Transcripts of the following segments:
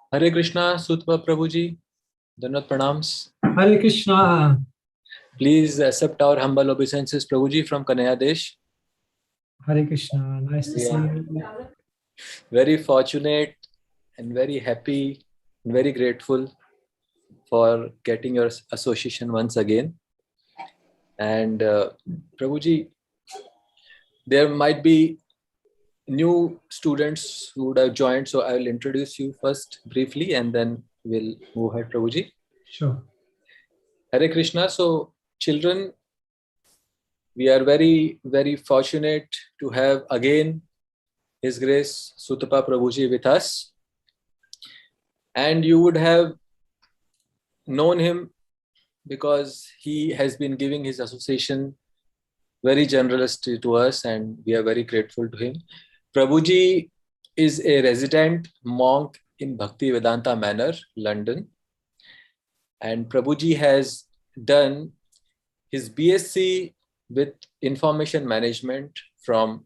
Hare Krishna, Sutapa Prabhuji, Dandavat Pranams. Hare Krishna. Please accept our humble obeisances, Prabhuji, from Kanaya Desh. Hare Krishna, nice to see you. Very fortunate and very happy and very grateful for getting your association once again. And Prabhuji, there might be new students who would have joined, so I will introduce you first briefly and then we'll move ahead, Prabhuji. Sure. Hare Krishna. So children, we are very, very fortunate to have again His Grace Sutapa Prabhuji with us. And you would have known him because he has been giving his association very generously to us and we are very grateful to him. Prabhuji is a resident monk in Bhakti Vedanta Manor, London. And Prabhuji has done his BSc with Information Management from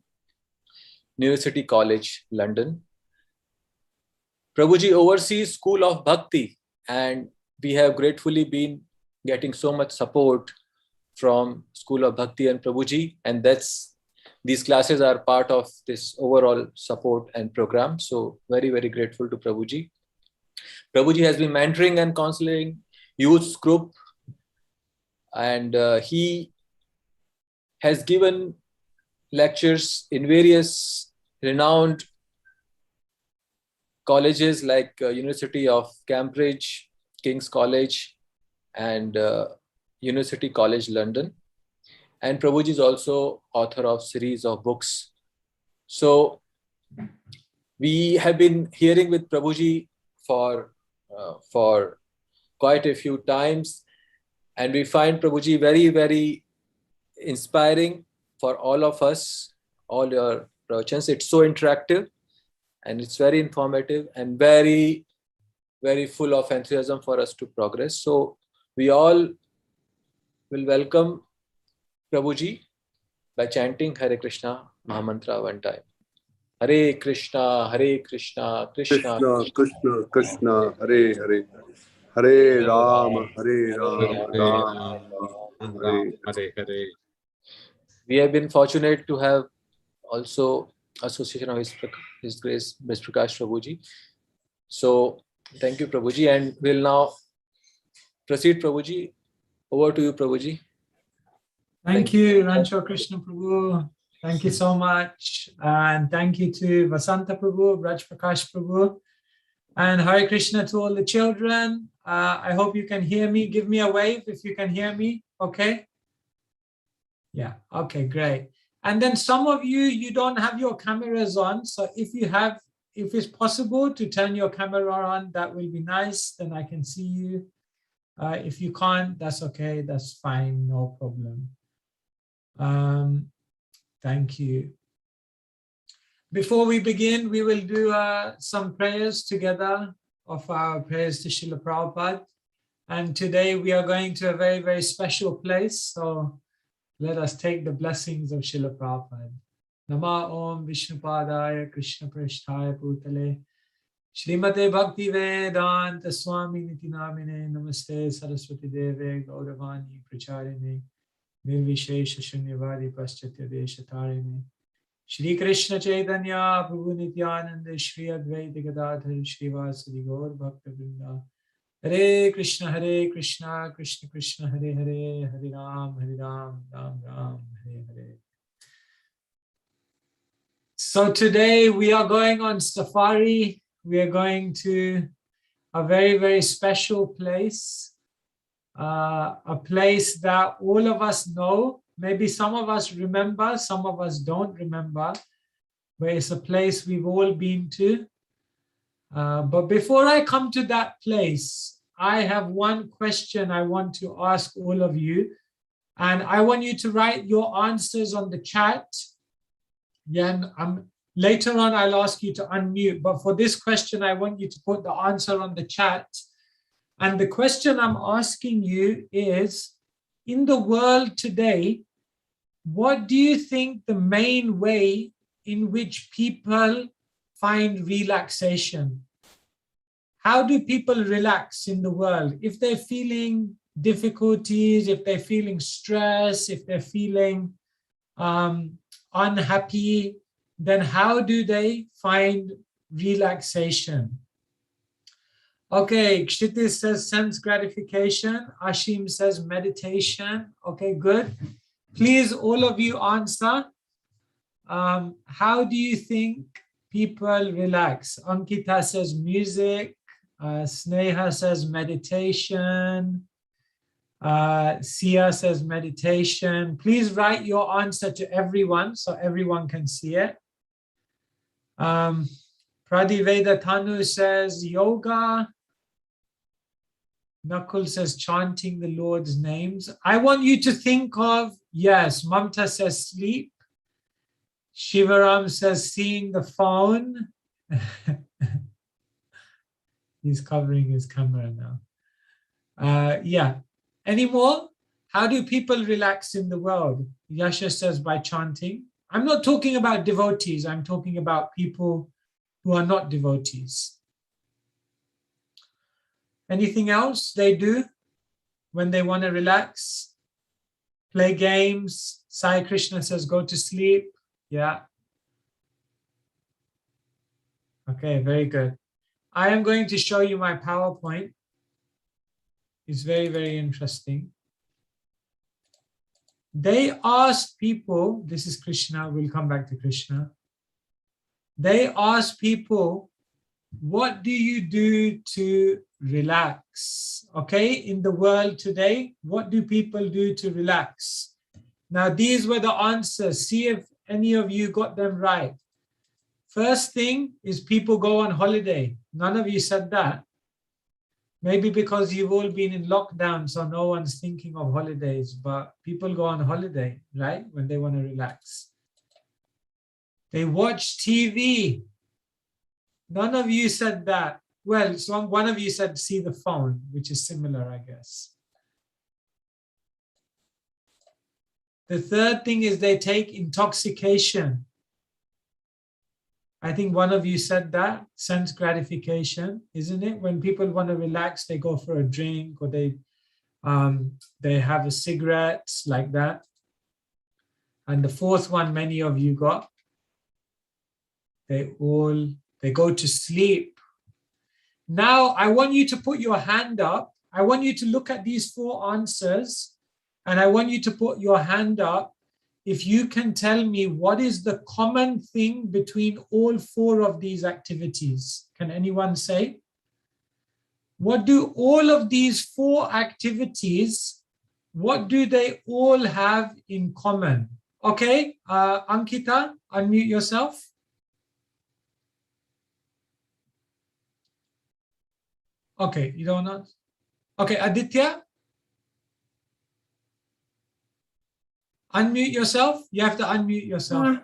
University College, London. Prabhuji oversees School of Bhakti and we have gratefully been getting so much support from School of Bhakti and Prabhuji, and these classes are part of this overall support and program. So very, very grateful to Prabhuji. Prabhuji has been mentoring and counseling youth group, and he has given lectures in various renowned colleges like University of Cambridge, King's College, and University College London. And Prabhuji is also author of series of books. So we have been hearing with Prabhuji for quite a few times, and we find Prabhuji very, very inspiring for all of us, all your pravachans. It's so interactive and it's very informative and very, very full of enthusiasm for us to progress. So we all will welcome Prabhuji by chanting Hare Krishna Mahamantra one time. Hare Krishna, Hare Krishna, Krishna Krishna, Krishna, Hare Hare, Hare Rama, Hare Rama, Rama Hare Hare. We have been fortunate to have also association of His Grace Bhakti Prabhuji. So thank you, Prabhuji, and we'll now proceed, Prabhuji. Over to you, Prabhuji. Thank you, Rancho Krishna Prabhu. Thank you so much. And thank you to Vasanta Prabhu, Raj Prakash Prabhu. And Hare Krishna to all the children. I hope you can hear me. Give me a wave if you can hear me. Okay? Yeah, okay, great. And then some of you don't have your cameras on. So if it's possible to turn your camera on, that will be nice. Then I can see you. If you can't, that's okay. That's fine. No problem. Thank you. Before we begin, we will do some prayers together of our prayers to Srila Prabhupada. And today we are going to a very, very special place. So let us take the blessings of Srila Prabhupada. Nama Om Vishnupadaya Krishna Prasthaya Bhutale Shrimate Bhakti Vedanta Swami Niti Namine Namaste Saraswati Deve Gauravani Pracharine Nirvishesha Shunyavadi Paschatya Deshatarine Shri Krishna Chaitanya Prabhu Nityananda Shri Advaita Gadadhar Shri Vasadi Gaur Bhakta Vrinda Hare Krishna, Krishna Krishna, Hare Hare, Hare Ram, Ram Ram, Hare Hare. So today we are going on safari. We are going to a very, very special place. A place that all of us know. Maybe some of us remember, some of us don't remember, but it's a place we've all been to. But before I come to that place, I have one question I want to ask all of you. And I want you to write your answers on the chat. Yeah, and later on, I'll ask you to unmute. But for this question, I want you to put the answer on the chat. And the question I'm asking you is, in the world today, what do you think the main way in which people find relaxation? How do people relax in the world? If they're feeling difficulties, if they're feeling stress, if they're feeling unhappy, then how do they find relaxation? Okay, Kshitis says sense gratification. Ashim says meditation. Okay, good. Please, all of you answer. How do you think people relax? Ankita says music. Sneha says meditation. Sia says meditation. Please write your answer to everyone so everyone can see it. Pradiveda Tanu says yoga. Nakul says chanting the Lord's names. I want you to think of, yes, Mamta says sleep. Shivaram says seeing the phone. He's covering his camera now. Yeah. Any more? How do people relax in the world? Yasha says by chanting. I'm not talking about devotees. I'm talking about people who are not devotees. Anything else they do when they want to relax? Play games. Sai Krishna says go to sleep. Yeah. Okay, very good. I am going to show you my PowerPoint. It's very, very interesting. They asked people, this is Krishna, we'll come back to Krishna. They asked people, what do you do to relax? Okay, in the world today, what do people do to relax? Now, these were the answers. See if any of you got them right. First thing is people go on holiday. None of you said that. Maybe because you've all been in lockdown, so no one's thinking of holidays, but people go on holiday, right? When they want to relax. They watch TV. None of you said that. Well, so one of you said see the phone, which is similar, I guess. The third thing is they take intoxication. I think one of you said that, sense gratification, isn't it? When people want to relax, they go for a drink or they have a cigarette, like that. And the fourth one, many of you got, they go to sleep. Now, I want you to put your hand up. I want you to look at these four answers, and I want you to put your hand up if you can tell me what is the common thing between all four of these activities. Can anyone say? What do all of these four activities, what do they all have in common? Okay, Ankita, unmute yourself. Okay, you don't know? Okay, Aditya? Unmute yourself. You have to unmute yourself.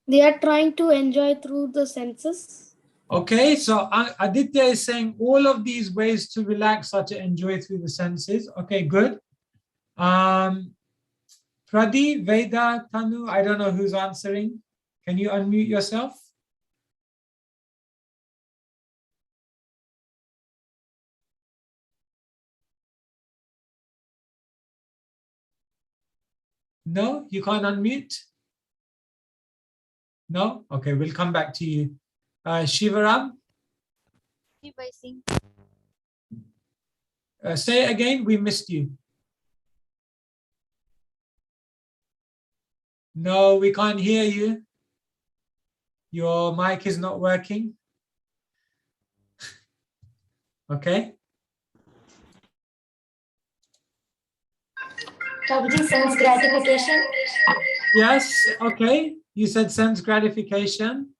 They are trying to enjoy through the senses. Okay, so Aditya is saying all of these ways to relax are to enjoy through the senses. Okay, good. Pradi, Veda, Tanu, I don't know who's answering. Can you unmute yourself? No, you can't unmute? No? Okay, we'll come back to you. Shivaram? By sync. Say it again, we missed you. No, we can't hear you. Your mic is not working. Okay. Prabhuji, sense gratification. Yes, okay. You said sense gratification.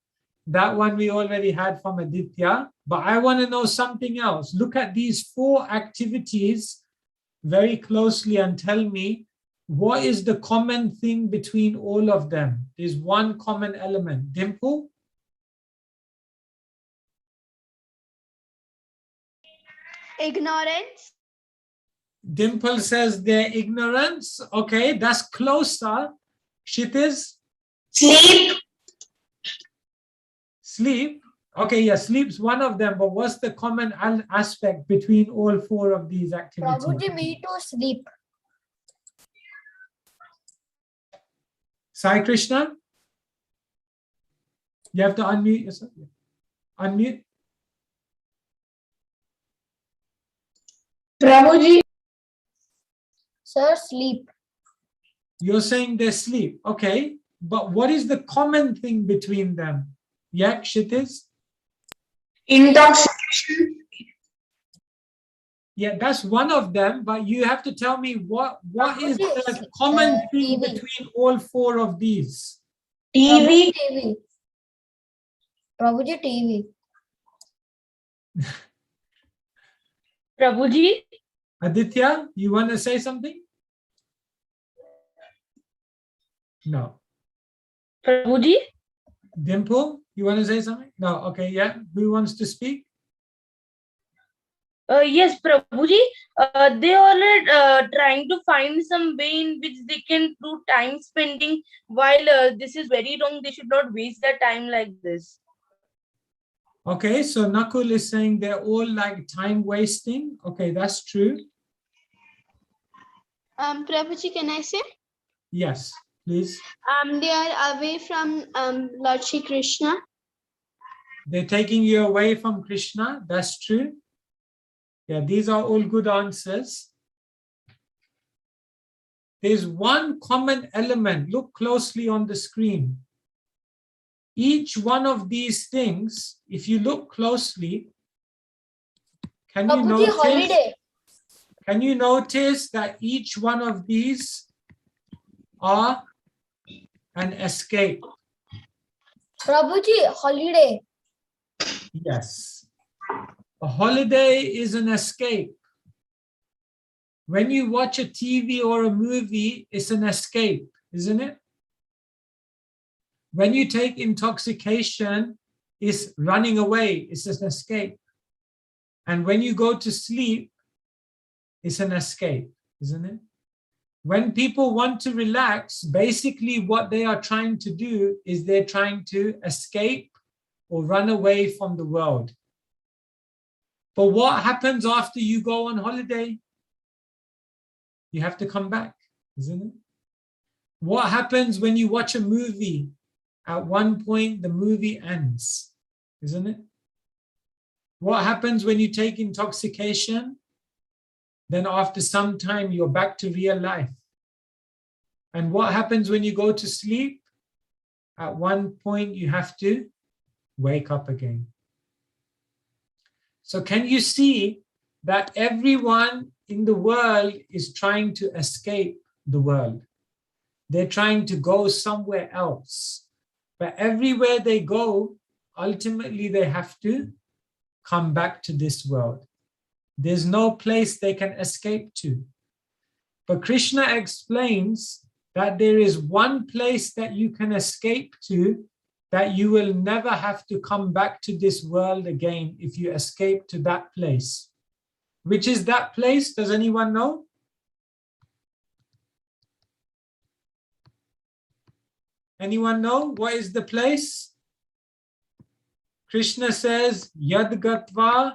That one we already had from Aditya. But I want to know something else. Look at these 4 activities very closely and tell me what is the common thing between all of them. There's one common element. Dimple? Ignorance. Dimple says their ignorance. Okay, that's closer. Kshitiz? Sleep. Sleep. Okay, yeah, sleep's one of them, but what's the common aspect between all 4 of these activities? Prabhuji, me too sleep. Sai Krishna? You have to unmute yourself. Unmute. Prabhuji. Sir, sleep. You're saying they sleep. Okay, but what is the common thing between them? Yeah, Kshitiz? Intoxication. Yeah, that's one of them, but you have to tell me what is the Prabhuji, common thing TV. between all 4 of these? TV. TV. Prabhuji, TV. Prabhuji. Aditya, you want to say something? No. Prabhuji. Dimple, you want to say something? No. Okay, yeah. Who wants to speak? Yes, Prabhuji, they are trying to find some way in which they can do time spending, while this is very wrong. They should not waste their time like this. Okay, so Nakul is saying they're all like time wasting. Okay, that's true. Prabhuji, can I say? Yes, please. They are away from Lord Shri Krishna. They're taking you away from Krishna. That's true. Yeah, these are all good answers. There's one common element. Look closely on the screen. Each one of these things, if you look closely, can you Prabhuji, notice? holiday. Can you notice that each one of these are an escape? Prabhuji, holiday. Yes. A holiday is an escape. When you watch a TV or a movie, it's an escape, isn't it? When you take intoxication, it's running away, it's an escape. And when you go to sleep, it's an escape, isn't it? When people want to relax, basically what they are trying to do is they're trying to escape or run away from the world. But what happens after you go on holiday? You have to come back, isn't it? What happens when you watch a movie? At one point, the movie ends, isn't it? What happens when you take intoxication? Then after some time, you're back to real life. And what happens when you go to sleep? At one point, you have to wake up again. So can you see that everyone in the world is trying to escape the world? They're trying to go somewhere else. But everywhere they go, ultimately they have to come back to this world. There's no place they can escape to. But Krishna explains that there is one place that you can escape to, that you will never have to come back to this world again if you escape to that place. Which is that place? Does anyone know? Anyone know what is the place? Krishna says, Yad gatva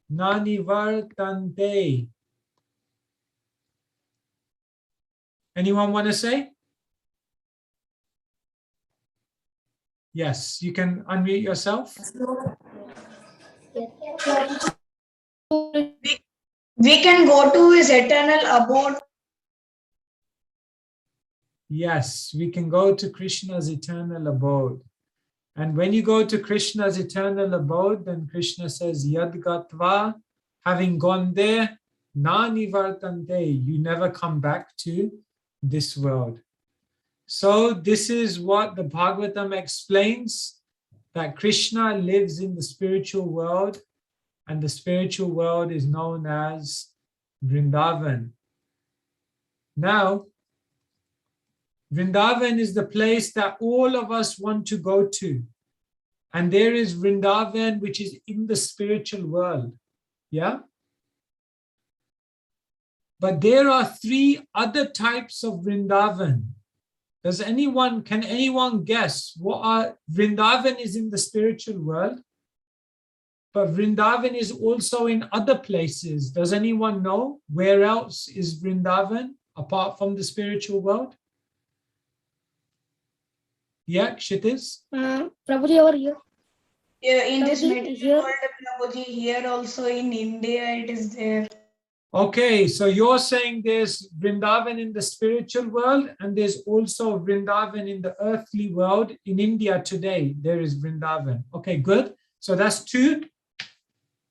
nani vartante. Anyone want to say? Yes, you can unmute yourself. We can go to his eternal abode. Yes, we can go to Krishna's eternal abode. And when you go to Krishna's eternal abode, then Krishna says, Yad Gatva, having gone there, na nivartante, you never come back to this world. So this is what the Bhagavatam explains, that Krishna lives in the spiritual world, and the spiritual world is known as Vrindavan. Now, Vrindavan is the place that all of us want to go to. And there is Vrindavan, which is in the spiritual world. Yeah? But there are 3 other types of Vrindavan. Can anyone guess what are Vrindavan is in the spiritual world, but Vrindavan is also in other places. Does anyone know where else is Vrindavan apart from the spiritual world? Yeah, Kshitis? Prabhuji over here. Yeah, in this Prabhuji, material here. world, Prabhuji, here also in India it is there. Okay, so you're saying there's Vrindavan in the spiritual world, and there's also Vrindavan in the earthly world. In India today, there is Vrindavan. Okay, good. So that's 2.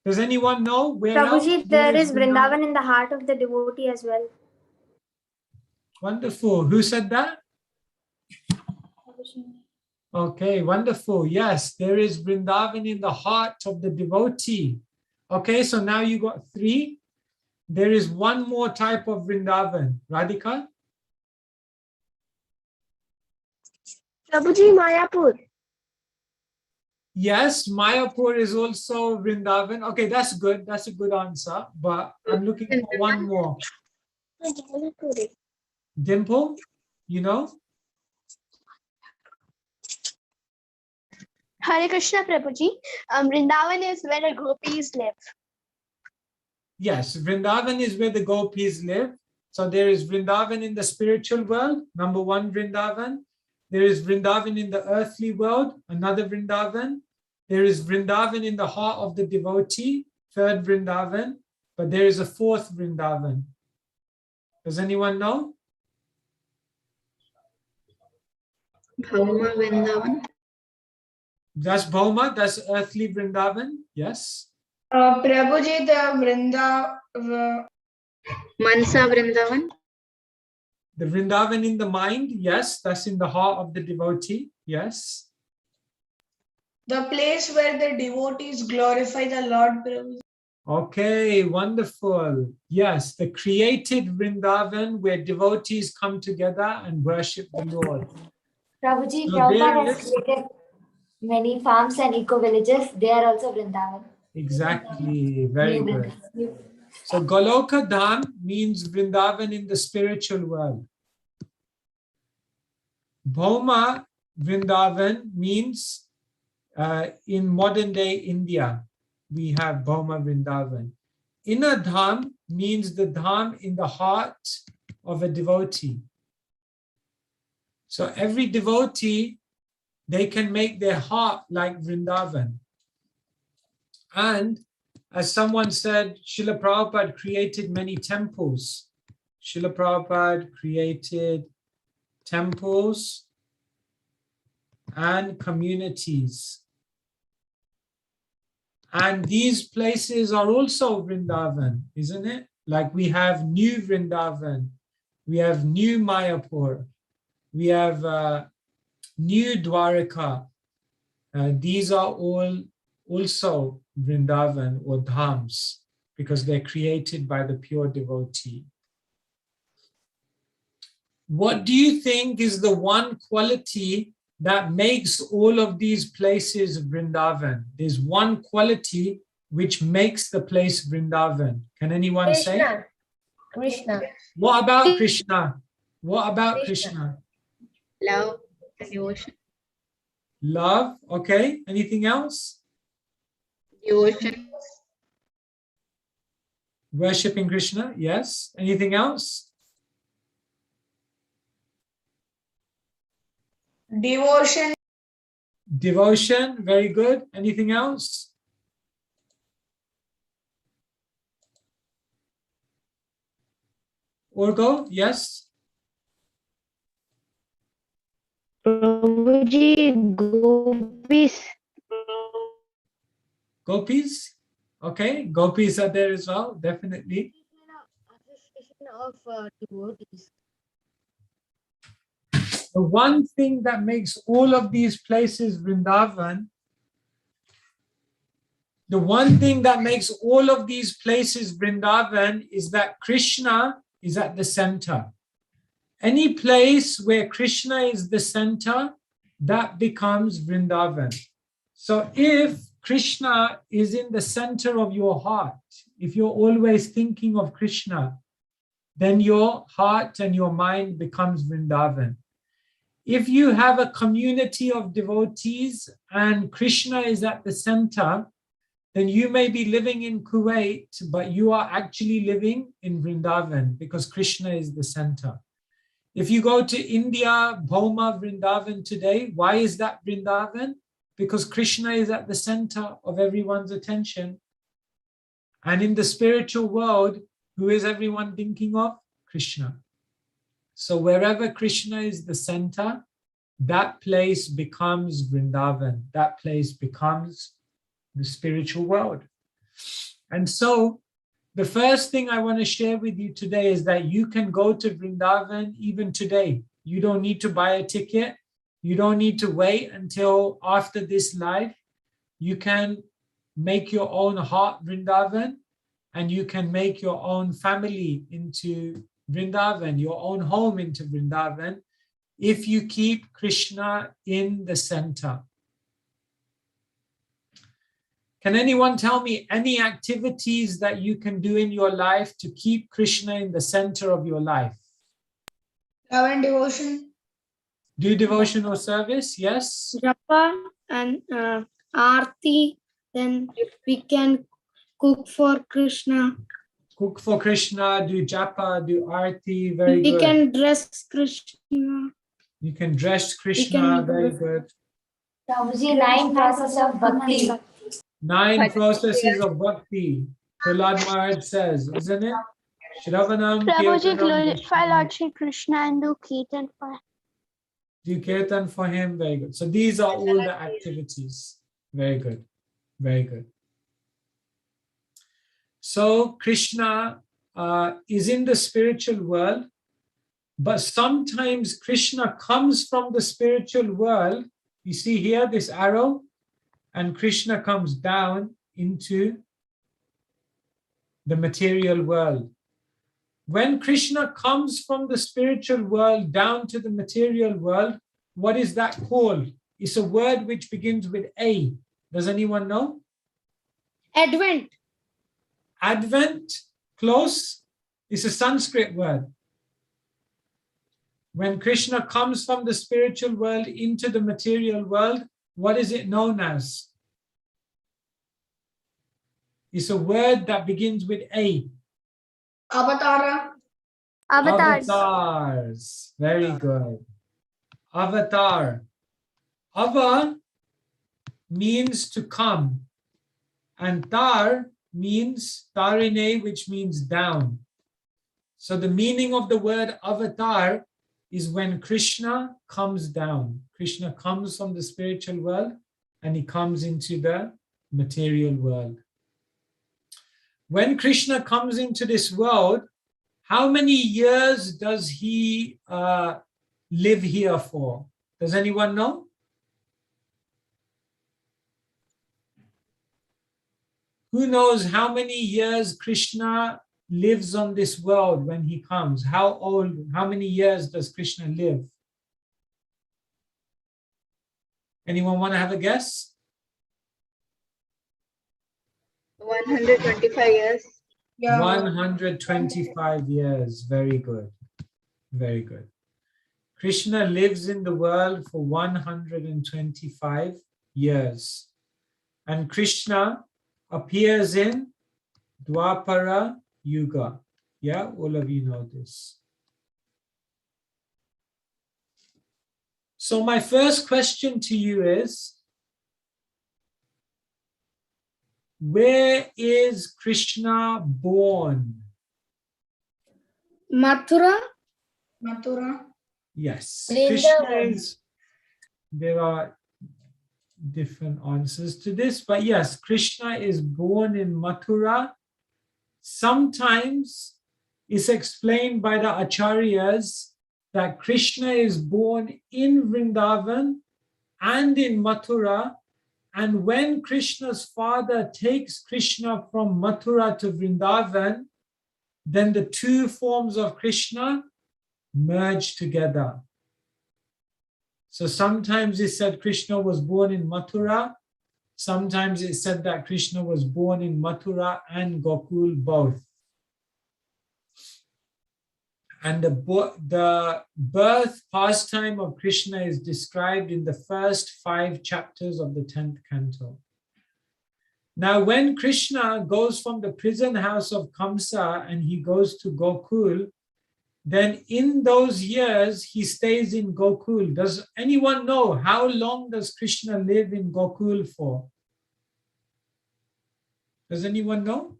Does anyone know where else? Prabhuji, there is Vrindavan in the heart of the devotee as well. Wonderful. Who said that? Okay, wonderful. Yes, there is Vrindavan in the heart of the devotee. Okay, so now you got 3. There is one more type of Vrindavan. Radhika? Prabhuji, Mayapur. Yes, Mayapur is also Vrindavan. Okay, that's good. That's a good answer. But I'm looking for one more. Dimple, you know? Hare Krishna, Prabhuji. Vrindavan is where the gopis live. Yes, Vrindavan is where the gopis live. So there is Vrindavan in the spiritual world, number 1 Vrindavan. There is Vrindavan in the earthly world, another Vrindavan. There is Vrindavan in the heart of the devotee, 3rd Vrindavan. But there is a 4th Vrindavan. Does anyone know? Bhauma Vrindavan. That's Bhauma, that's earthly Vrindavan. Yes. Prabhuji, the Mansa Vrindavan. The Vrindavan in the mind, yes, that's in the heart of the devotee. Yes. the place where the devotees glorify the Lord, Prabhuji. Okay, wonderful. Yes, the created Vrindavan where devotees come together and worship the Lord. Prabhuji, So Prabhupada there has is- created many farms and eco-villages. They are also Vrindavan. Exactly, very New good. Vrindavan. So Goloka Dham means Vrindavan in the spiritual world. Bhauma Vrindavan means in modern day India, we have Bhauma Vrindavan. Inner Dham means the Dham in the heart of a devotee. So every devotee, they can make their heart like Vrindavan. And as someone said, Srila Prabhupada created many temples. Srila Prabhupada created temples and communities. And these places are also Vrindavan, isn't it? Like we have New Vrindavan, we have New Mayapur, we have New Dwaraka. These are all also Vrindavan or Dhams because they're created by the pure devotee. What do you think is the one quality that makes all of these places Vrindavan? There's one quality which makes the place Vrindavan. Can anyone say? Krishna. What about Krishna? What about Krishna? Love and devotion. Love, okay. Anything else? Devotion. Worshipping Krishna, yes. Anything else? Devotion. Devotion, very good. Anything else? Urgo, yes? Prabhuji, gopis. Gopis? Okay, gopis are there as well, definitely. Association of devotees. The one thing that makes all of these places Vrindavan, the one thing that makes all of these places Vrindavan is that Krishna is at the center. Any place where Krishna is the center, that becomes Vrindavan. So if Krishna is in the center of your heart, if you're always thinking of Krishna, then your heart and your mind becomes Vrindavan. If you have a community of devotees and Krishna is at the center, then you may be living in Kuwait, but you are actually living in Vrindavan because Krishna is the center. If you go to India, Bhoma, Vrindavan today, why is that Vrindavan? Because Krishna is at the center of everyone's attention. And in the spiritual world, who is everyone thinking of? Krishna. So wherever Krishna is the center, that place becomes Vrindavan. That place becomes the spiritual world. And so the first thing I want to share with you today is that you can go to Vrindavan even today. You don't need to buy a ticket. You don't need to wait until after this life. You can make your own heart Vrindavan, and you can make your own family into Vrindavan, your own home into Vrindavan, if you keep Krishna in the center. Can anyone tell me any activities that you can do in your life to keep Krishna in the center of your life? Love and devotion. Do devotional service, yes? Japa and Aarti. Then we can cook for Krishna. Cook for Krishna, do japa, do arti, very We good. can dress Krishna. You can dress Krishna, very good. Prabhuji, 9 processes of bhakti. 9 processes of bhakti, Prahlad Maharaj says, isn't it? Shravanam, Prabhuji, Kirtanam, glorify Vishnu. Lord Shri Krishna and do Kirtan for him. Do kirtan for him, very good. So these are all the activities. Very good, very good. So Krishna is in the spiritual world, but sometimes Krishna comes from the spiritual world. You see here this arrow, and Krishna comes down into the material world. When Krishna comes from the spiritual world down to the material world, what is that called? It's a word which begins with A. Does anyone know? Advent. Advent, close. It's a Sanskrit word. When Krishna comes from the spiritual world into the material world, what is it known as? It's a word that begins with A. Avatara. Avatars. Avatars. Very good. Avatar. Ava means to come, and tar means tarine, which means down. So the meaning of the word avatar is when Krishna comes down. Krishna comes from the spiritual world and he comes into the material world. When Krishna comes into this world, how many years does he live here for? Does anyone know? Who knows how many years Krishna lives on this world when he comes? How many years does Krishna live? Anyone want to have a guess? 125 years. Yeah. 125 years. Very good. Very good. Krishna lives in the world for 125 years. And Krishna appears in Dwapara Yuga. Yeah, all of you know this. So my first question to you is, where is Krishna born? Mathura. Mathura. Yes. Vrindavan. Krishna is, there are different answers to this, but yes, Krishna is born in Mathura. Sometimes it's explained by the acharyas that Krishna is born in Vrindavan and in Mathura, and when Krishna's father takes Krishna from Mathura to Vrindavan, then the two forms of Krishna merge together. So sometimes it said Krishna was born in Mathura, sometimes it said that Krishna was born in Mathura and Gokul both. And the birth pastime of Krishna is described in the first 5 chapters of the 10th canto. Now, when Krishna goes from the prison house of Kamsa and he goes to Gokul, then in those years he stays in Gokul. Does anyone know how long does Krishna live in Gokul for? Does anyone know?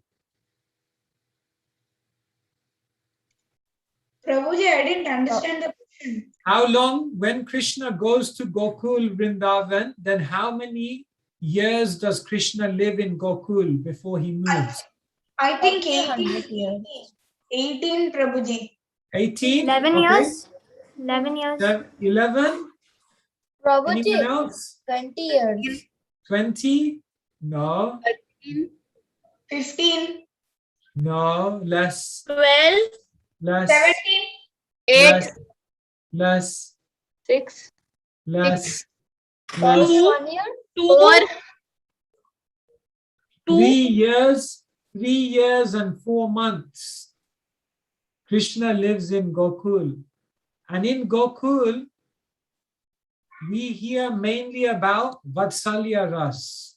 Prabhuji, I didn't understand the question. How long, when Krishna goes to Gokul, Vrindavan, then how many years does Krishna live in Gokul before he moves? I think 18, 18 Prabhuji. 18? 11 Okay. years. 11 years. 11? Anyone else? 20 years. 20? No. 15, No. Less. 12, Less. 17, 8, Less. Less. 6, Less. Only Less. 1 year, 4, 3 years. 3 years and 4 months. Krishna lives in Gokul. And in Gokul, we hear mainly about Vatsalya Ras.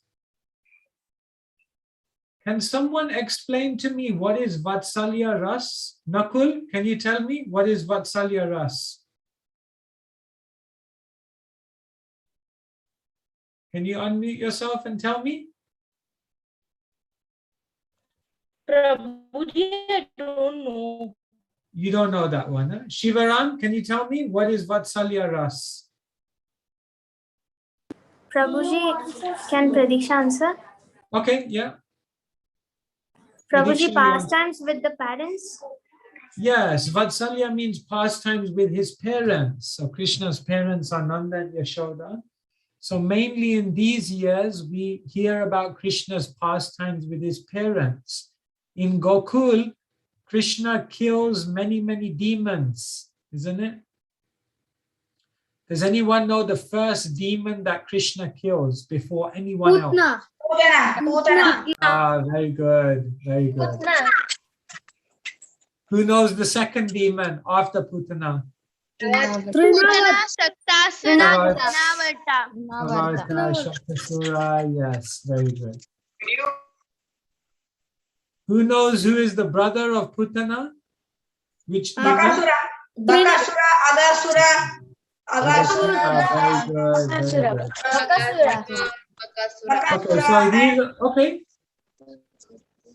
Can someone explain to me what is Vatsalya Ras? Nakul, can you tell me what is Vatsalya Ras? Can you unmute yourself and tell me? Prabhuji, I don't know. You don't know that one, huh? Shivaram, can you tell me what is Vatsalya Ras? Prabhuji, can Pradiksha answer? Okay, yeah. Prabhuji, Pradiksha, pastimes with the parents? yes, Vatsalya means pastimes with his parents. So Krishna's parents are Nanda and Yashoda. So mainly in these years, we hear about Krishna's pastimes with his parents. In Gokul, Krishna kills many, many demons, isn't it? Does anyone know the first demon that Krishna kills before anyone else? Putana. Ah, very good, very good. Who knows the second demon after Putana? Avarta, Shaktasura, yes, very good. Who knows who is the brother of Putana? Which demon? Bakasura, Agasura. Very good, very good. Okay, so these,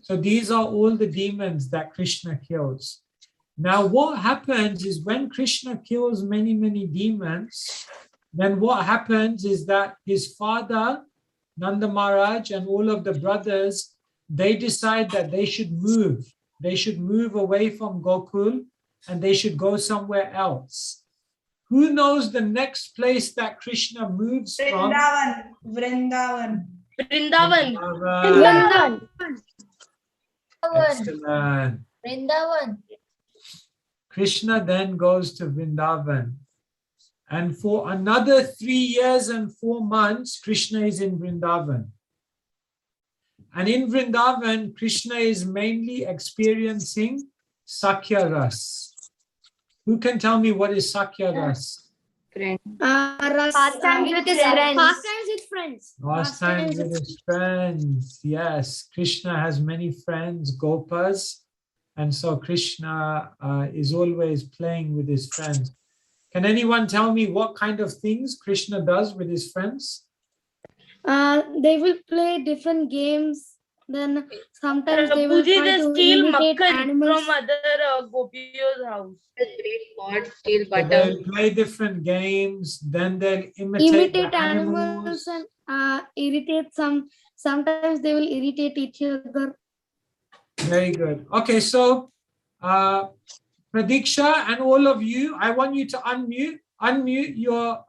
so these are all the demons that Krishna kills. Now what happens is when Krishna kills many, many demons, then what happens is that his father, Nanda Maharaj, and all of the brothers, they decide that they should move. They should move away from Gokul and they should go somewhere else. Who knows the next place that Krishna moves from? Vrindavan. Vrindavan. Excellent. Vrindavan. Krishna then goes to Vrindavan. And for another 3 years and 4 months, Krishna is in Vrindavan. And in Vrindavan, Krishna is mainly experiencing Sakya Ras. Who can tell me what is Sakya Ras? Pastimes with his friends. Pastimes with friends. Pastimes with his friends. Yes, Krishna has many friends, Gopas. And so Krishna is always playing with his friends. Can anyone tell me what kind of things Krishna does with his friends? They will play different games Then sometimes they will Prabhuji, try they to steal imitate makhan animals. from other gopis' house. The great god steal So butter. they'll play different games, then they'll imitate the animals. And irritate some. Sometimes they will irritate each other. Very good. Okay, so Pradiksha and all of you, I want you to unmute your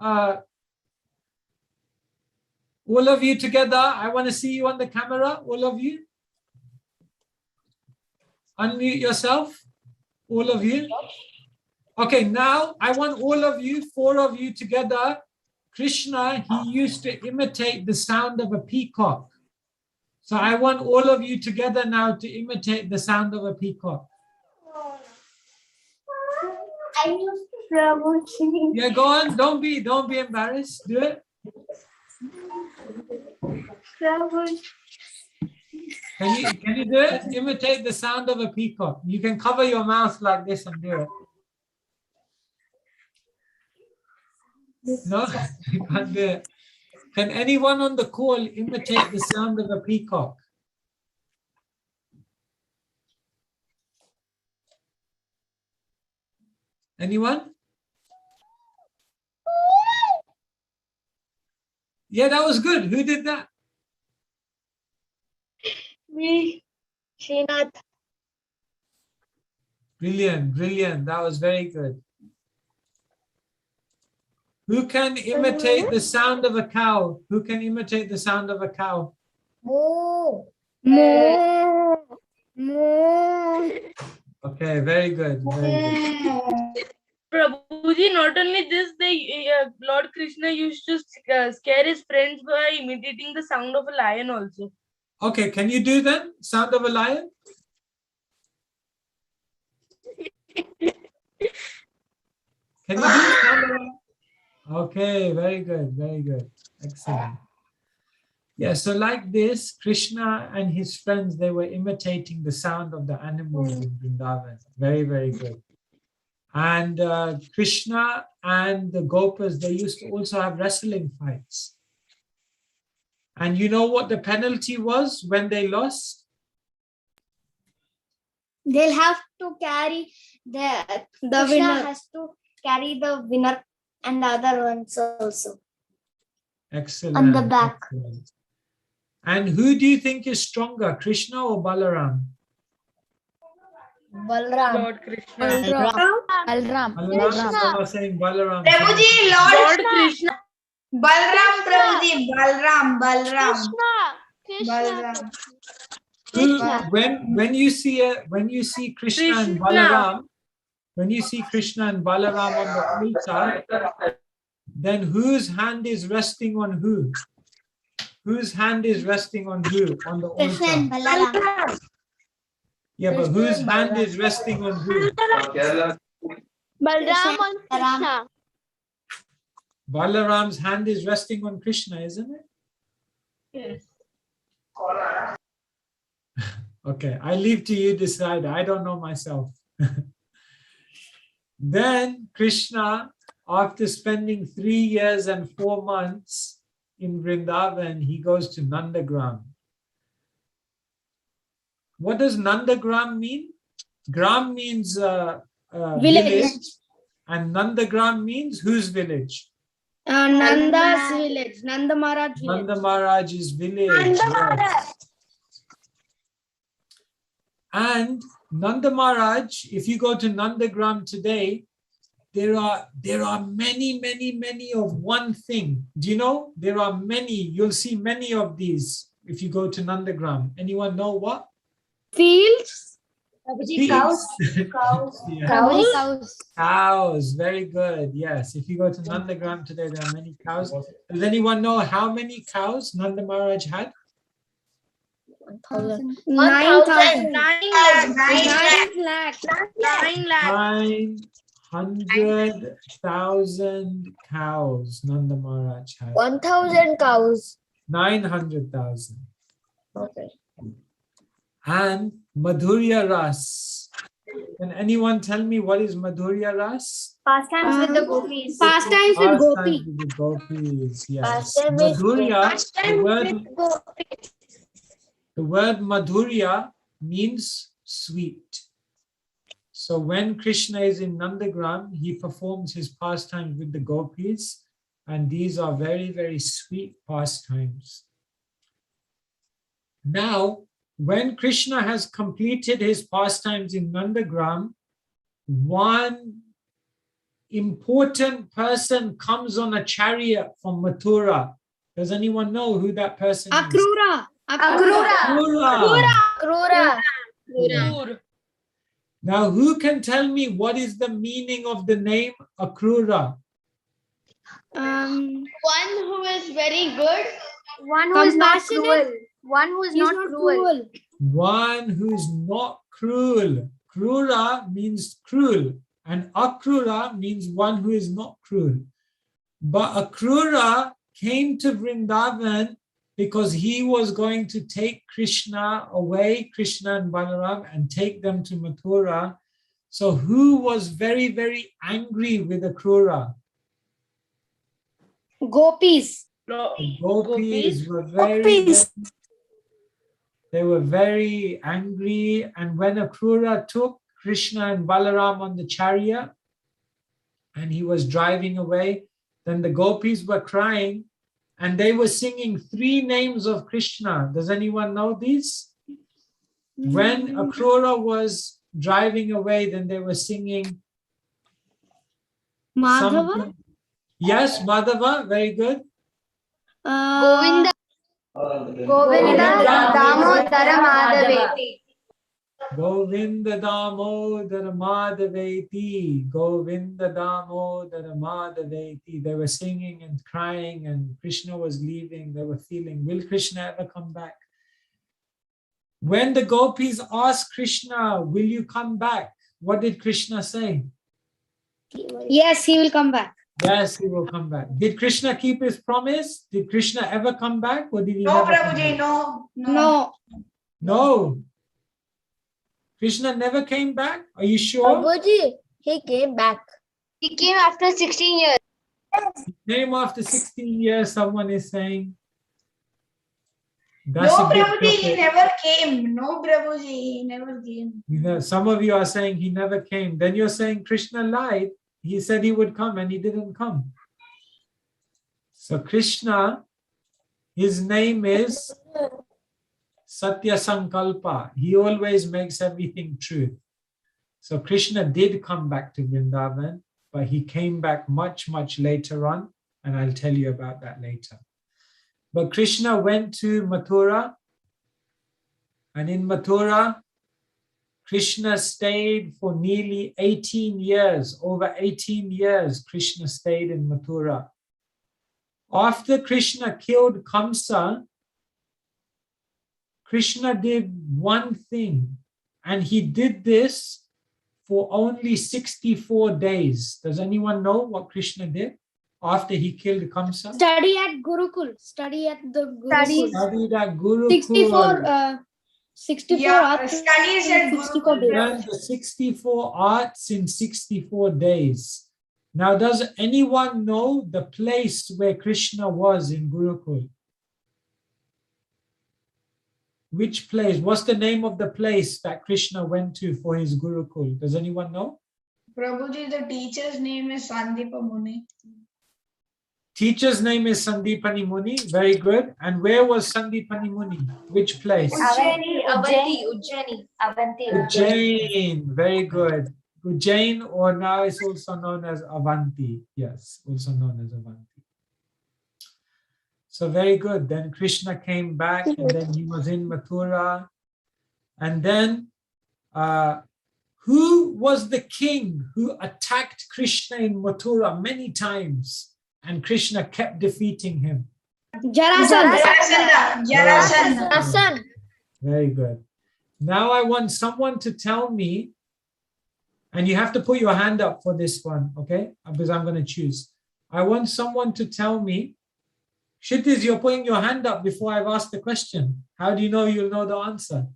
all of you together. I want to see you on the camera, all of you. Unmute yourself, all of you. Okay, now I want all of you, 4 of you together. Krishna, he used to imitate the sound of a peacock. So I want all of you together now to imitate the sound of a peacock. Yeah, go on. Don't be embarrassed. Do it. Can you do it? Imitate the sound of a peacock. You can cover your mouth like this and do it. No, you can't do it. Can anyone on the call imitate the sound of a peacock? Anyone? Yeah, that was good. Who did that? Me, Srinath. Brilliant, brilliant. That was very good. Who can imitate the sound of a cow? Who can imitate the sound of a cow? Moo. Moo. Moo. Okay, very good. Very good. Prabhuji, not only this, Lord Krishna used to scare his friends by imitating the sound of a lion also. Okay, can you do then? Sound of a lion? Can you do sound of a lion? Okay, very good, very good. Excellent. Yeah, so like this, Krishna and his friends, they were imitating the sound of the animals in Vrindavan. Very, very good. And Krishna and the Gopas, they used to also have wrestling fights. And you know what the penalty was when they lost? They'll have to carry the Krishna winner. Has to carry the winner and the other ones also. Excellent. On the back. Excellent. And who do you think is stronger, Krishna or Balaram? Balram. Lord Krishna. Balram. Balaram. Was saying Balaram. Prabhuji, Lord Lord Krishna. Balram, Prabhuji, Balram. Krishna. Who, when you see Krishna and Balaram, when you see Krishna and Balaram on the altar, then whose hand is resting on who? Whose hand is resting on who on the Krishna and altar? Balaram. Yeah, but whose hand is resting on who? Balram on Krishna. Balaram's hand is resting on Krishna, isn't it? Yes. Okay, I leave to you decide. I don't know myself. Then Krishna, after spending 3 years and 4 months in Vrindavan, he goes to Nandagram. What does Nandagram mean? Gram means village, and Nandagram means whose village? Nanda's village. Nanda Maharaj village. Nanda Maharaj's village. Yes. And Nanda Maharaj, if you go to Nandagram today, there are many of one thing. Do you know? There are many. You'll see many of these if you go to Nandagram. Anyone know what? Fields. Cows. Yeah. Cows. Cows. Very good. Yes. If you go to Nandagram today, there are many cows. Does anyone know how many cows Nanda Maharaj had? 9,000. 9 lakhs. 900,000 cows Nanda Maharaj had. 1,000 cows. 900,000. Okay. And Madhurya Ras. Can anyone tell me what is Madhurya Ras? Pastimes with the gopis. Pastimes with gopis. With the gopis, yes. Pastime with Madhurya, The word Madhurya means sweet. So when Krishna is in Nandagram, he performs his pastimes with the gopis, and these are very, very sweet pastimes. Now, when Krishna has completed his pastimes in Nandagram, one important person comes on a chariot from Mathura. Does anyone know who that person is? Akrura. Akrura. Now, who can tell me what is the meaning of the name Akrura? One who is very good. One who is not cruel. One who is not cruel. One who is not cruel. Krura means cruel, and Akrura means one who is not cruel. But Akrura came to Vrindavan because he was going to take Krishna away, Krishna and Balaram, and take them to Mathura. So who was very, very angry with Akrura? Gopis. The gopis were very, they were very angry. And when Akrura took Krishna and Balaram on the chariot and he was driving away, then the gopis were crying and they were singing 3 names of Krishna. Does anyone know these? When Akrura was driving away, then they were singing Madhava. something. Yes, Madhava, very good. Govinda. Govinda Damodara Madhaveti. Govinda Damodara Madhaveti. Govinda Damodara Madhaveti. They were singing and crying, and Krishna was leaving. They were feeling, will Krishna ever come back? When the gopis asked Krishna, will you come back? What did Krishna say? Yes, he will come back. Yes, he will come back. Did Krishna keep his promise? Did Krishna ever come back, or did he No, never come Prabhuji, back? no. No. Krishna never came back? Are you sure? Prabhuji, he came back. He came after 16 years. He came after 16 years, someone is saying. That's No, a big Prabhuji, he topic. never came. No, Prabhuji, he never came. You know, some of you are saying he never came. Then you're saying Krishna lied. He said he would come and he didn't come. So Krishna, his name is Satya Sankalpa. He always makes everything true. So Krishna did come back to Vrindavan, but he came back much, much later on, and I'll tell you about that later. But Krishna went to Mathura, and in Mathura, Krishna stayed for nearly 18 years. Over 18 years, Krishna stayed in Mathura. After Krishna killed Kamsa, Krishna did one thing, and he did this for only 64 days. Does anyone know what Krishna did after he killed Kamsa? Study at Gurukul. Study at the Gurukul. Studied at Gurukul. 64 Yeah, arts studies at 64 Gurukul. days. Learned the 64 arts in 64 days. Now, does anyone know the place where Krishna was in Gurukul? Which place? What's the name of the place that Krishna went to for his Gurukul? Does anyone know? Prabhuji, the teacher's name is Sandeepa Muni. Teacher's name is Sandipani Muni. Very good. And where was Sandipani Muni? Which place? Ujjaini. Ujjain. Very good. Ujjain, or now it's also known as Avanti. Yes, also known as Avanti. So very good. Then Krishna came back, and then he was in Mathura. And then who was the king who attacked Krishna in Mathura many times? And Krishna kept defeating him. Jarasandha. Very good. Now I want someone to tell me, and you have to put your hand up for this one, okay? Because I'm going to choose. I want someone to tell me. Kshitiz, you're putting your hand up before I've asked the question. How do you know you'll know the answer?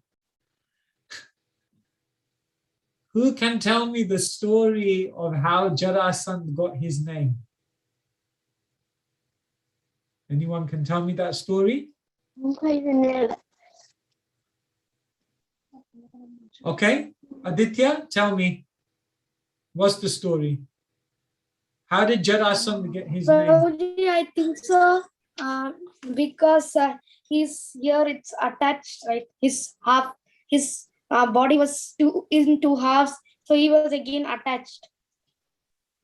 Who can tell me the story of how Jarasandha got his name? Anyone can tell me that story? Okay, Aditya, tell me, what's the story? How did Jarasandha get his name? Prabhuji, I think so. Because his ear it's attached, right? His body was in two halves, so he was again attached.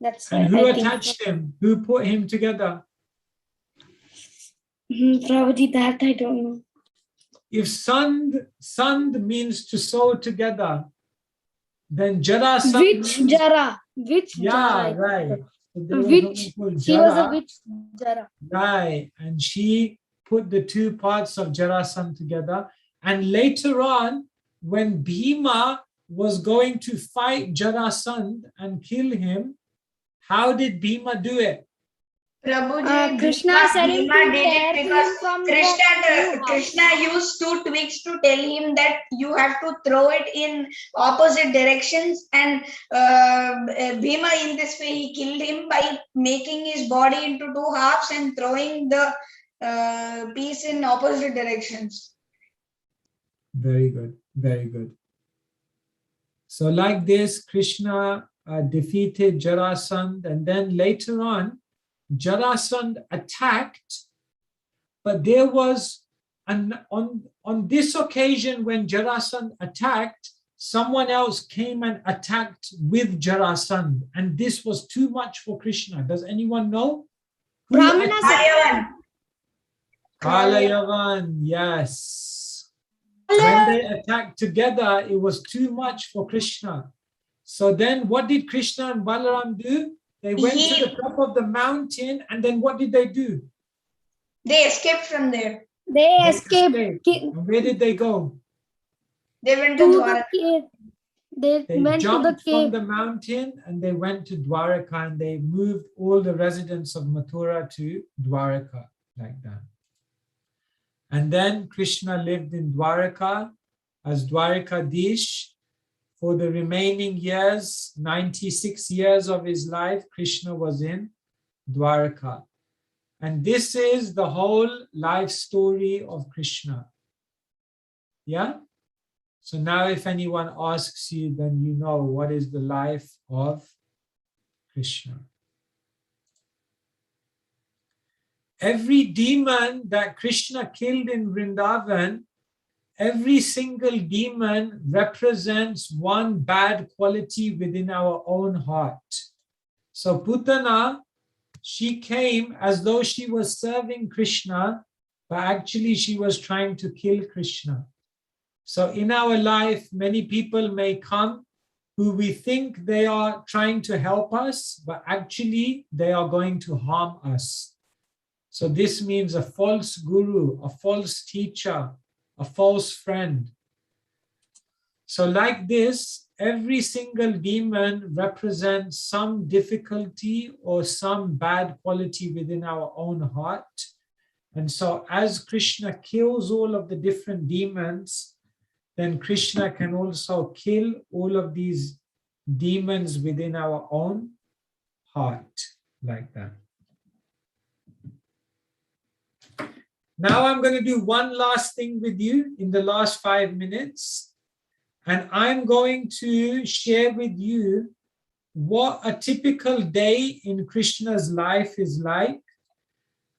That's And why who I think attached him? Who put him together? Prabhuji, that I don't know. If sand means to sew together, then Jarasandha. Which Jara? Which Yeah, Jara? right. So there was Which one called he was a Jara. which Jara? Right, and she put the two parts of Jarasandha together. And later on, when Bhima was going to fight Jarasandha and kill him, how did Bhima do it? Prabhuji, Krishna said him Bhima to did tear it because him from the Krishna used two twigs to tell him that you have to throw it in opposite directions, and Bhima in this way he killed him by making his body into two halves and throwing the piece in opposite directions. Very good, very good. So like this, Krishna defeated Jarasandha, and then later on, Jarasandha attacked, but there was on this occasion when Jarasandha attacked, someone else came and attacked with Jarasandha, and this was too much for Krishna. Does anyone know? Kalayavan, yes. When they attacked together, it was too much for Krishna. So then what did Krishna and Balaram do? They went to the top of the mountain, and then what did they do? They escaped from there. They escaped. And where did they go? They went to the cave. They went to the jumped from cave. the mountain and they went to Dwaraka, and they moved all the residents of Mathura to Dwaraka, like that. And then Krishna lived in Dwaraka as Dwarikadish for the remaining years. 96 years of his life, Krishna was in Dwaraka. And this is the whole life story of Krishna. Yeah? So now if anyone asks you, then you know what is the life of Krishna. Every demon that Krishna killed in Vrindavan, every single demon represents one bad quality within our own heart. So Putana, she came as though she was serving Krishna, but actually she was trying to kill Krishna. So in our life, many people may come who we think they are trying to help us, but actually they are going to harm us. So this means a false guru, a false teacher, a false friend. So like this, every single demon represents some difficulty or some bad quality within our own heart. And so as Krishna kills all of the different demons, then Krishna can also kill all of these demons within our own heart, like that. Now I'm going to do one last thing with you in the last 5 minutes. And I'm going to share with you what a typical day in Krishna's life is like.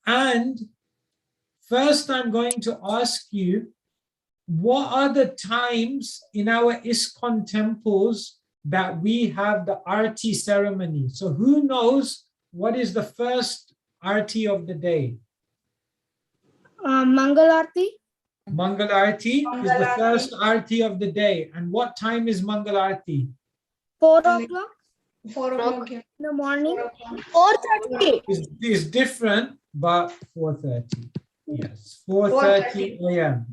And first I'm going to ask you, what are the times in our ISKCON temples that we have the Arti ceremony? So who knows what is the first Arti of the day? Mangal Arti. Mangal Arti is the first Arti of the day. And what time is Mangal Arti? 4 o'clock. 4 o'clock in the morning. 4:30. Is different, but 4:30. Yes, 4:30 a.m.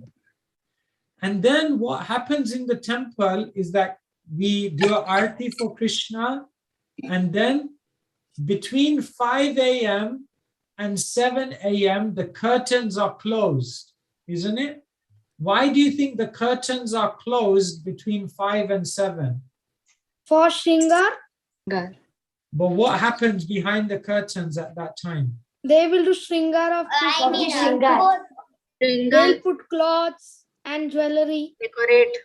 And then what happens in the temple is that we do an Arti for Krishna, and then between 5 a.m. and 7 a.m. the curtains are closed, isn't it? Why do you think the curtains are closed between 5 and 7? For Shringar. But what happens behind the curtains at that time? They will do Shringar of Krishna. They'll put clothes and jewelry. Decorate.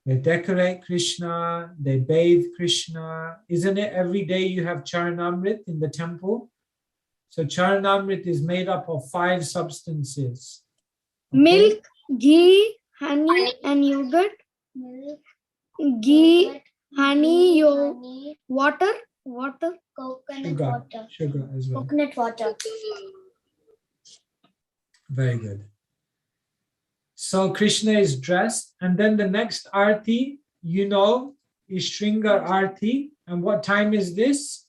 They decorate Krishna, they bathe Krishna. Isn't it every day you have Charanamrit in the temple? So Charanamrit is made up of 5 substances. Okay? Milk, ghee, honey, and yogurt. Milk, Ghee, honey, honey, water. coconut water. Sugar as well. Coconut water. Very good. So Krishna is dressed, and then the next arti, you know, is Shringar Arti. And what time is this?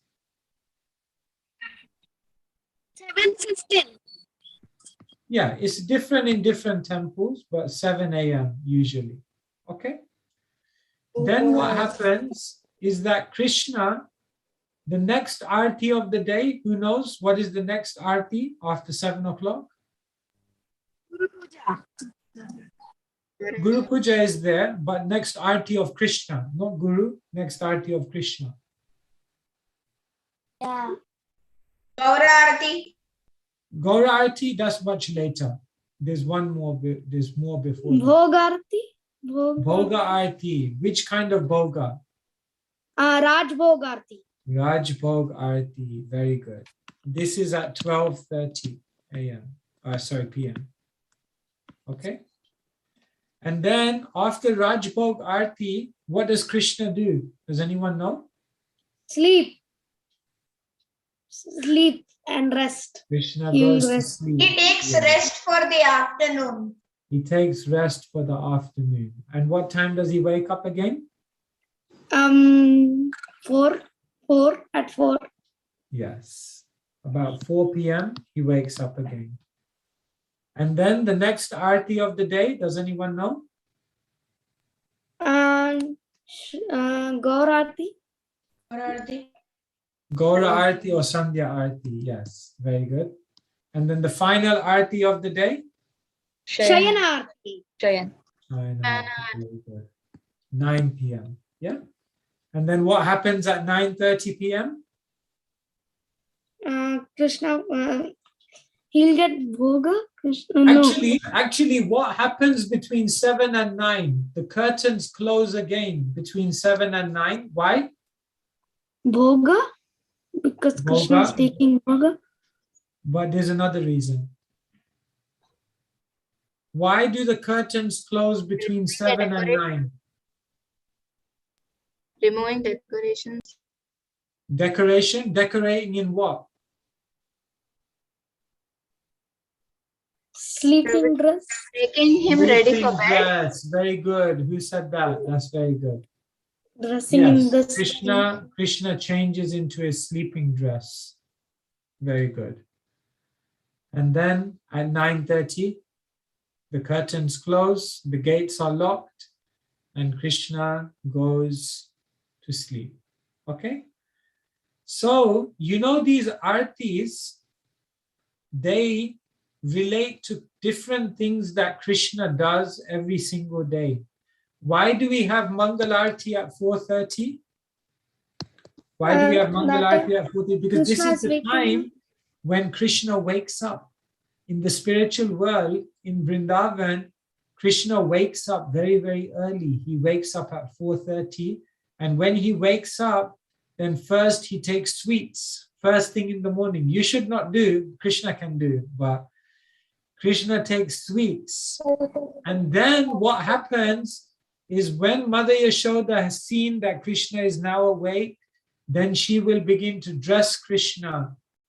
7:15. Yeah, it's different in different temples, but 7 a.m. usually. Okay. Then what happens is that Krishna, the next arti of the day, who knows what is the next arti after 7 o'clock? Guru Puja is there, but next arti of Krishna, not Guru, next arti of Krishna. Yeah. Gaura Arati. Gaura Arti, that's much later. There's one more, there's more before that. Bhogarti. Bhoga Arti. Which kind of Bhoga? Raj Bhogarti. Raj Bhog Arti. Very good. This is at 12:30 a.m. Sorry, p.m. Okay. And then after Raj Bhog Arti, what does Krishna do? Does anyone know? Sleep and rest. Krishna He goes to rests. sleep. He takes Yeah. rest for the afternoon. He takes rest for the afternoon. And what time does he wake up again? 4 at 4. Yes. About 4 p.m. he wakes up again. And then the next arti of the day, does anyone know? Gaurati. Gaura Arti or Sandhya Arti. Yes, very good. And then the final arti of the day? Shayanarti. Shayan. Very good. 9 p.m. Yeah. And then what happens at 9:30 p.m.? Krishna, he'll get Bhoga. Krishna, no. Actually, what happens between 7 and 9? The curtains close again between 7 and 9. Why? Bhoga? Because Krishna is Bhoga. taking Bhoga. But there's another reason. Why do the curtains close between 7 and 9? Removing decorations. Decoration? Decorating in what? Sleeping dress. Making him ready for bed. Yes, very good. Who said that? That's very good. Dressing in the Yes, Krishna changes into a sleeping dress. Very good. And then at 9:30, the curtains close, the gates are locked, and Krishna goes to sleep. Okay? So, you know, these artis, they relate to different things that Krishna does every single day. Why do we have Mangal Arti at 4:30? Why do we have Mangal Arti at 4:30? Because this is the time when Krishna wakes up. In the spiritual world, in Vrindavan, Krishna wakes up very, very early. He wakes up at 4:30. And when he wakes up, then first he takes sweets, first thing in the morning. You should not do, Krishna can do, but Krishna takes sweets. And then what happens is when Mother Yashoda has seen that Krishna is now awake, then she will begin to dress Krishna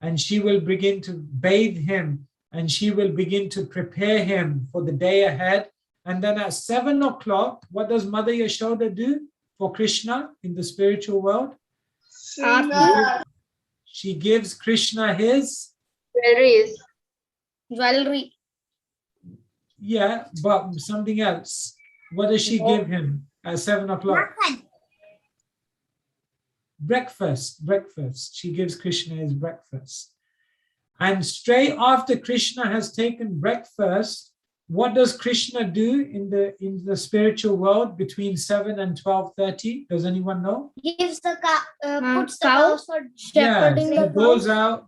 and she will begin to bathe him and she will begin to prepare him for the day ahead. And then at 7 o'clock, what does Mother Yashoda do for Krishna in the spiritual world? She gives Krishna his jewelry. Yeah, but something else. What does she give him at 7 o'clock? Breakfast. She gives Krishna his breakfast. And straight after Krishna has taken breakfast, what does Krishna do in the spiritual world between 7 and 12:30? Does anyone know? Gives the puts the cows for Yes, shepherding.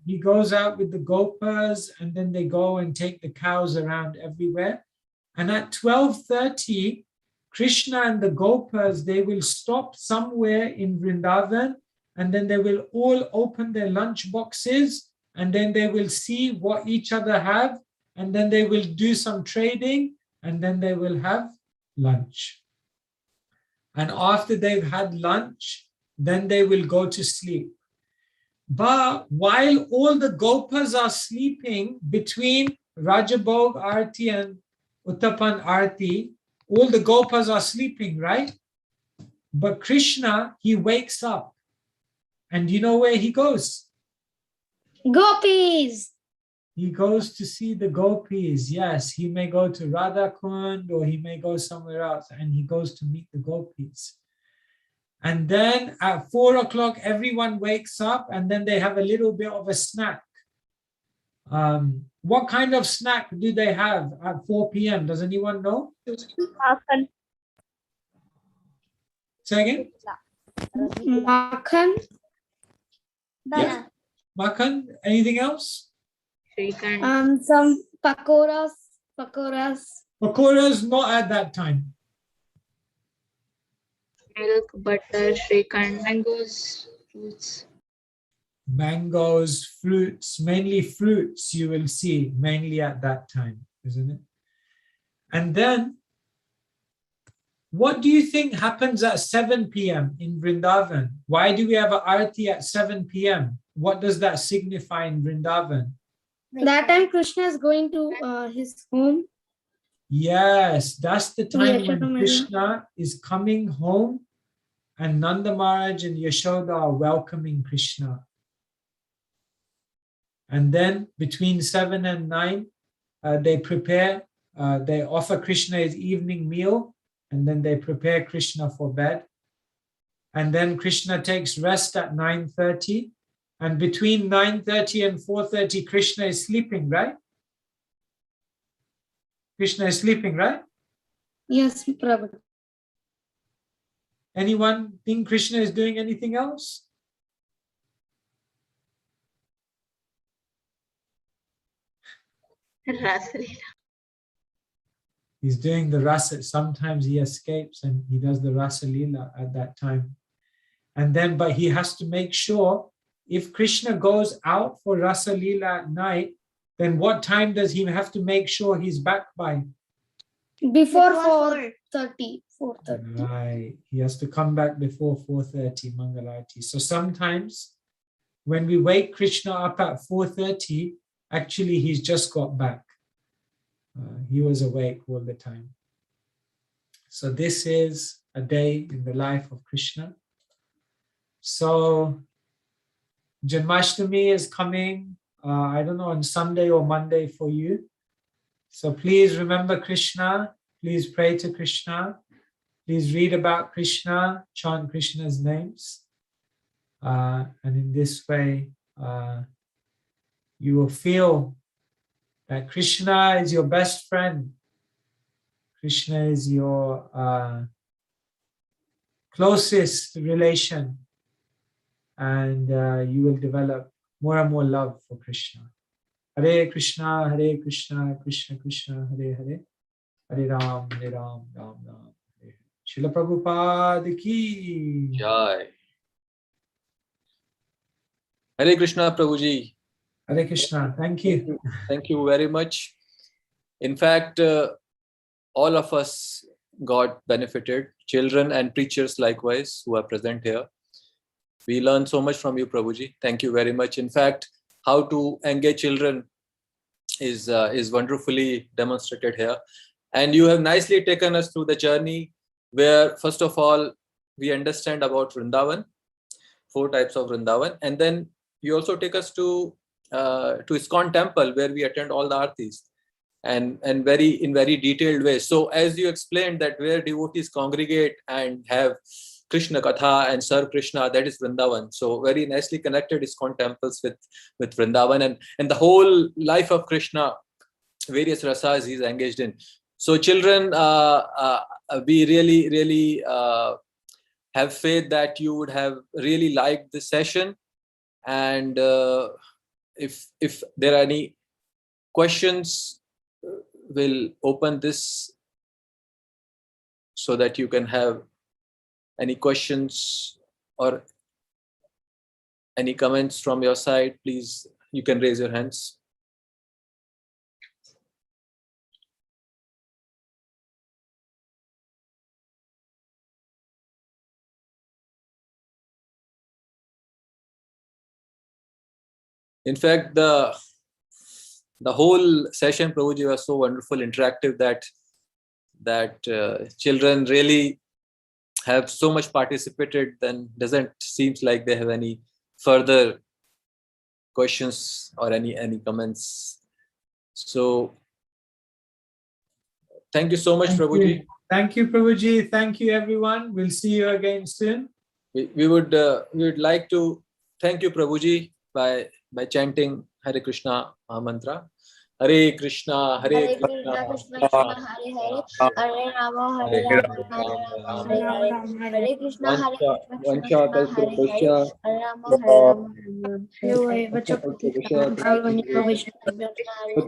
he goes out with the gopas, and then they go and take the cows around everywhere. And at 12:30, Krishna and the Gopas, they will stop somewhere in Vrindavan, and then they will all open their lunch boxes, and then they will see what each other have, and then they will do some trading, and then they will have lunch. And after they've had lunch, then they will go to sleep. But while all the Gopas are sleeping between Rajabhog Arti and Uttapan Arti, all the Gopas are sleeping, right? But Krishna, he wakes up. And you know where he goes? Gopis. He goes to see the Gopis. Yes, he may go to Radha Kund or he may go somewhere else, and he goes to meet the Gopis. And then at 4 o'clock, everyone wakes up, and then they have a little bit of a snack. What kind of snack do they have at 4 p.m.? Does anyone know? Say again? Makhan. Yeah. Makhan. Anything else? Some pakoras. Pakoras, not at that time. Milk, butter, Shrikand, mangoes, fruits. Mangoes, fruits, mainly fruits you will see mainly at that time, isn't it? And then, what do you think happens at 7 p.m. in Vrindavan? Why do we have an arti at 7 p.m.? What does that signify in Vrindavan? That time Krishna is going to his home. Yes, that's the time when Yashoda Krishna is coming home, and Nanda Maharaj and Yashoda are welcoming Krishna. And then between 7 and 9, they offer Krishna his evening meal, and then they prepare Krishna for bed. And then Krishna takes rest at 9:30. And between 9:30 and 4:30, Krishna is sleeping, right? Krishna is sleeping, right? Yes, Prabhu. Anyone think Krishna is doing anything else? He's doing the rasa. Sometimes he escapes and he does the rasa lila at that time. And then, but he has to make sure if Krishna goes out for rasa lila at night, then what time does he have to make sure he's back by? Before 4:30. 4:30. Right. He has to come back before 4:30 Mangalarti. So sometimes when we wake Krishna up at 4:30, actually he's just got back. He was awake all the time. So this is a day in the life of Krishna. So Janmashtami is coming, I don't know, on Sunday or Monday for you. So please remember Krishna. Please pray to Krishna. Please read about Krishna, chant Krishna's names. And in this way, you will feel that Krishna is your best friend. Krishna is your closest relation. And you will develop more and more love for Krishna. Hare Krishna, Krishna Krishna, Hare Hare. Hare Ram, Ram Ram. Srila Prabhupada ki Jai. Hare Krishna, Prabhuji. Hare Krishna. Thank you. Thank you very much. In fact, all of us got benefited, children and preachers likewise who are present here. We learned so much from you, Prabhuji. Thank you very much. In fact, how to engage children is wonderfully demonstrated here. And you have nicely taken us through the journey where, first of all, we understand about Vrindavan, 4 types of Vrindavan. And then you also take us to ISKCON temple where we attend all the artis and in very detailed way. So as you explained that where devotees congregate and have Krishna Katha and serve Krishna, that is Vrindavan. So very nicely connected ISKCON temples with Vrindavan and the whole life of Krishna, various rasas he's engaged in. So children, we really have faith that you would have really liked this session. And if there are any questions, we'll open this so that you can have any questions or any comments from your side. Please, you can raise your hands. In fact, the whole session, Prabhuji, was so wonderful, interactive, that children really have so much participated. Then doesn't seems like they have any further questions or any comments. So thank you so much, Prabhuji. Thank you, Prabhuji. Thank you, everyone. We'll see you again soon. We would like to thank you, Prabhuji, by chanting Hare Krishna mantra. Hare Krishna, Hare Krishna, Krishna Krishna Hare Hare, Hare Rama Hare Rama, Hare Rama Hare Krishna, Hare Krishna Krishna Hare Hare, Hare Rama Hare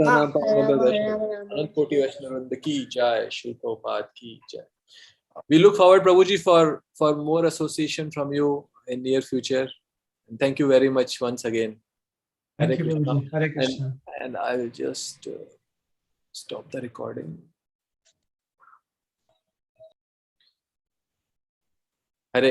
Rama, की जय, श्री प्रभुपाद की जय. We look forward, Prabhuji, for more association from you in near future. And thank you very much once again. Thank you, Prabhuji. Hare Krishna. And I will just stop the recording.